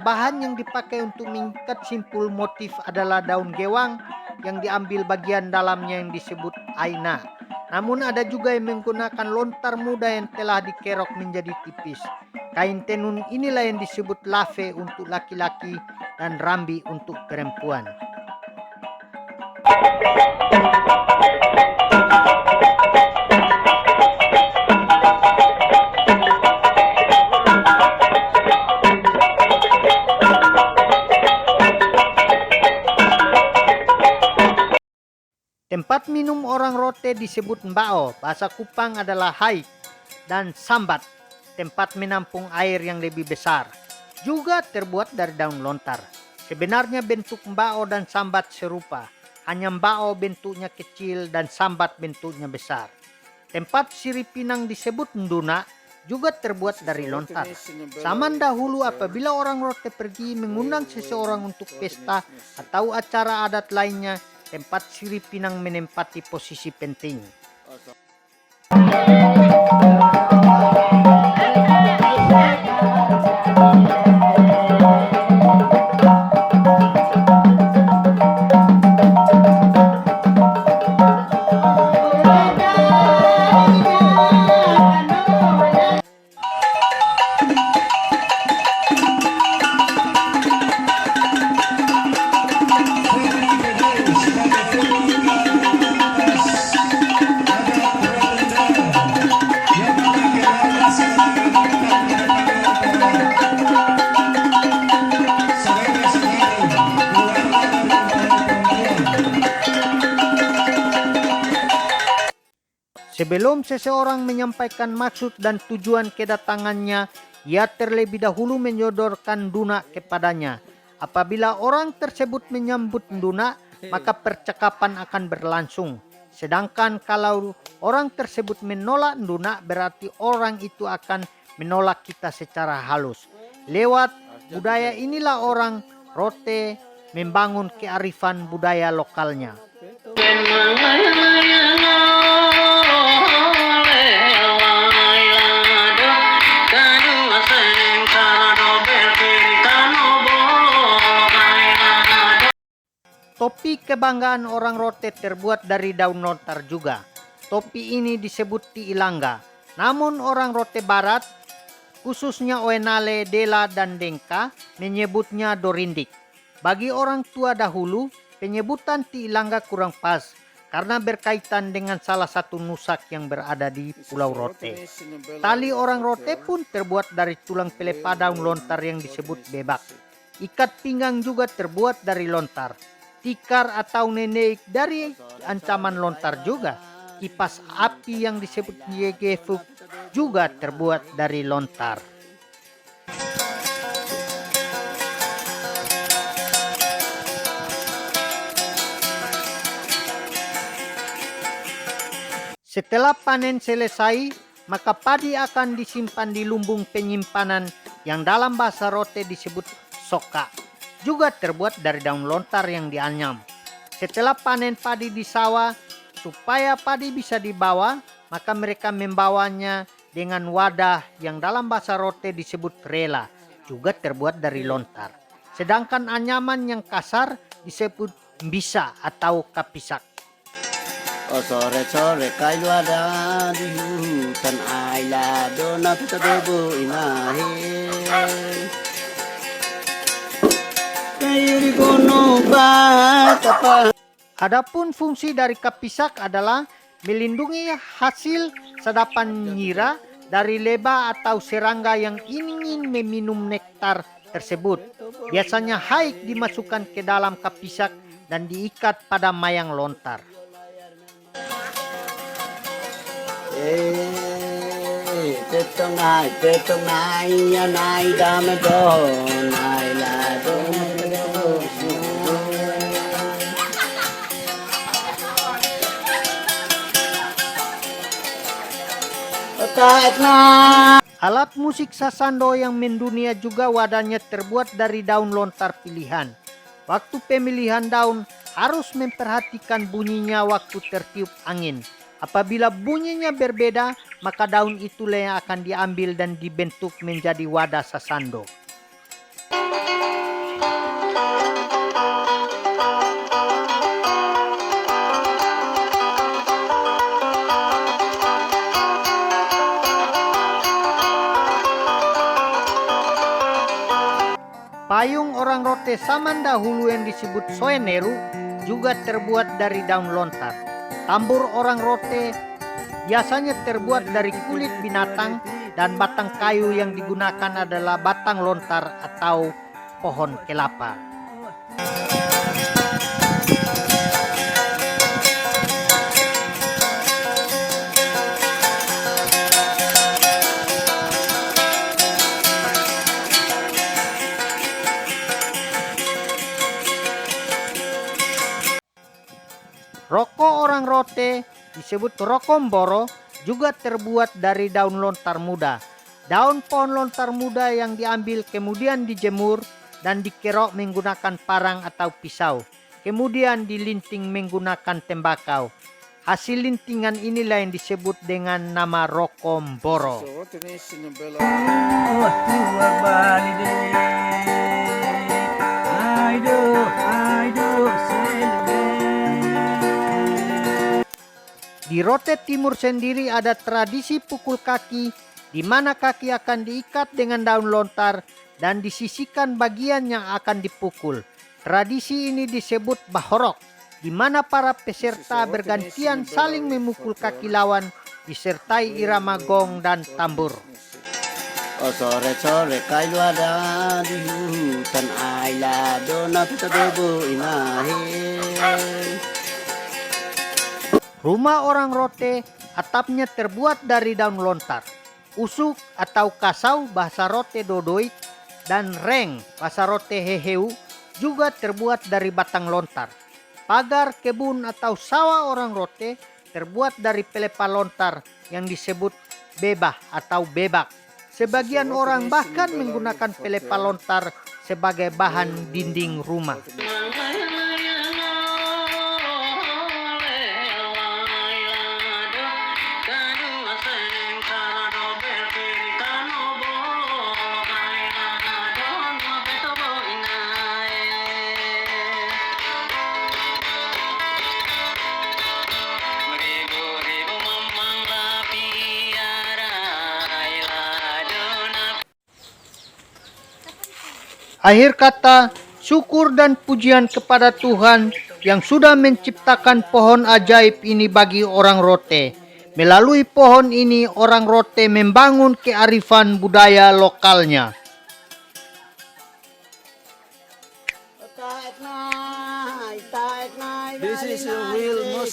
Bahan yang dipakai untuk mengikat simpul motif adalah daun gewang yang diambil bagian dalamnya yang disebut aina. Namun ada juga yang menggunakan lontar muda yang telah dikerok menjadi tipis. Kain tenun inilah yang disebut lave untuk laki-laki dan rambi untuk perempuan. Tempat minum orang rote disebut mbao, bahasa Kupang adalah haik, dan sambat, tempat menampung air yang lebih besar. Juga terbuat dari daun lontar. Sebenarnya bentuk mbao dan sambat serupa, hanya mbao bentuknya kecil dan sambat bentuknya besar. Tempat siripinang disebut nduna, juga terbuat dari lontar. Zaman dahulu apabila orang rote pergi mengundang seseorang untuk pesta atau acara adat lainnya, tempat siripinang menempati posisi penting. Sebelum seseorang menyampaikan maksud dan tujuan kedatangannya, ia terlebih dahulu menyodorkan nduna kepadanya. Apabila orang tersebut menyambut nduna, maka percakapan akan berlangsung. Sedangkan kalau orang tersebut menolak nduna, berarti orang itu akan menolak kita secara halus. Lewat budaya inilah orang rote membangun kearifan budaya lokalnya. Topi kebanggaan orang rote terbuat dari daun lontar juga. Topi ini disebut tiilanga. Namun orang rote barat, khususnya Oenale, Dela, dan Dengka, menyebutnya dorindik. Bagi orang tua dahulu, penyebutan tiilanga kurang pas karena berkaitan dengan salah satu nusak yang berada di Pulau Rote. Tali orang rote pun terbuat dari tulang pelepah daun lontar yang disebut bebak. Ikat pinggang juga terbuat dari lontar. Tikar atau nenek dari ancaman lontar juga. Kipas api yang disebut yegefuk juga terbuat dari lontar. Setelah panen selesai, maka padi akan disimpan di lumbung penyimpanan yang dalam bahasa rote disebut soka. Juga terbuat dari daun lontar yang dianyam. Setelah panen padi di sawah, supaya padi bisa dibawa, maka mereka membawanya dengan wadah yang dalam bahasa rote disebut rela, juga terbuat dari lontar. Sedangkan anyaman yang kasar disebut bisa atau kapisak. Oh sore-sore kayu ada di hutan aila dona pita dobo inahe. Adapun fungsi dari kapisak adalah melindungi hasil sedapan nyira dari lebah atau serangga yang ingin meminum nektar tersebut. Biasanya haik dimasukkan ke dalam kapisak dan diikat pada mayang lontar. Tetong nai ya nai dame do nai la do. Alat musik sasando yang mendunia juga wadahnya terbuat dari daun lontar pilihan. Waktu pemilihan daun harus memperhatikan bunyinya waktu tertiup angin. Apabila bunyinya berbeda, maka daun itulah yang akan diambil dan dibentuk menjadi wadah sasando. Payung orang Rote zaman dahulu yang disebut soeneru juga terbuat dari daun lontar. Tambur orang Rote biasanya terbuat dari kulit binatang dan batang kayu yang digunakan adalah batang lontar atau pohon kelapa. Rokok orang Rote disebut rokomboro juga terbuat dari daun lontar muda. Daun pohon lontar muda yang diambil kemudian dijemur dan dikerok menggunakan parang atau pisau. Kemudian dilinting menggunakan tembakau. Hasil lintingan inilah yang disebut dengan nama rokomboro. Di Rote Timur sendiri ada tradisi pukul kaki, di mana kaki akan diikat dengan daun lontar dan disisihkan bagian yang akan dipukul. Tradisi ini disebut bahorok, di mana para peserta bergantian saling memukul kaki lawan disertai irama gong dan tambur. Oh sore-sore kayu ada di hutan ay lado na pitadobo inahe. Rumah orang Rote atapnya terbuat dari daun lontar. Usuk atau kasau bahasa Rote dodoik dan reng bahasa Rote heheu juga terbuat dari batang lontar. Pagar kebun atau sawah orang Rote terbuat dari pelepah lontar yang disebut bebah atau bebak. Sebagian orang bahkan menggunakan pelepah lontar sebagai bahan dinding rumah. Akhir kata, syukur dan pujian kepada Tuhan yang sudah menciptakan pohon ajaib ini bagi orang Rote. Melalui pohon ini, orang Rote membangun kearifan budaya lokalnya. This is a real